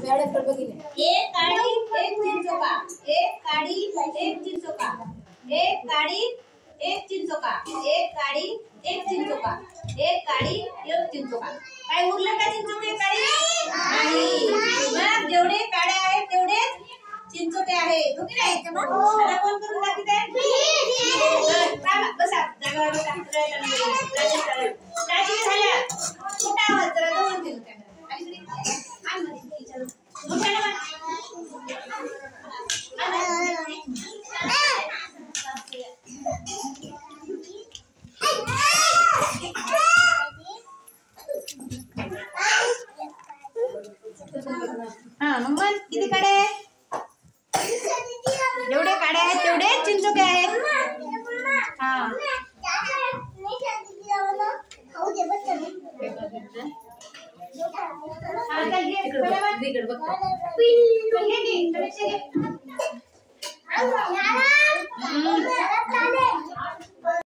एक काडी एक चिंचोका, एक काडी एक चिंचोका, एक काडी एक चिंचोका, एक काडी एक चिंचोका, एक काडी एक चिंचोका. काय उरलं का चिंचोके काडी? नाही. मग जेवढे काड्या आहेत तेवढेच चिंचोके आहेत. ओके नाही? आता कोण करून दाखवत आहे? बसा जागेवर बसा. प्राची झाल्या. मोठा आवाज जरा जवळ ठेव कॅमेरा. आणि मग किती काड्या आहेत? जेवढे काड्या आहेत तेवढे चिंचोके आहेत. हा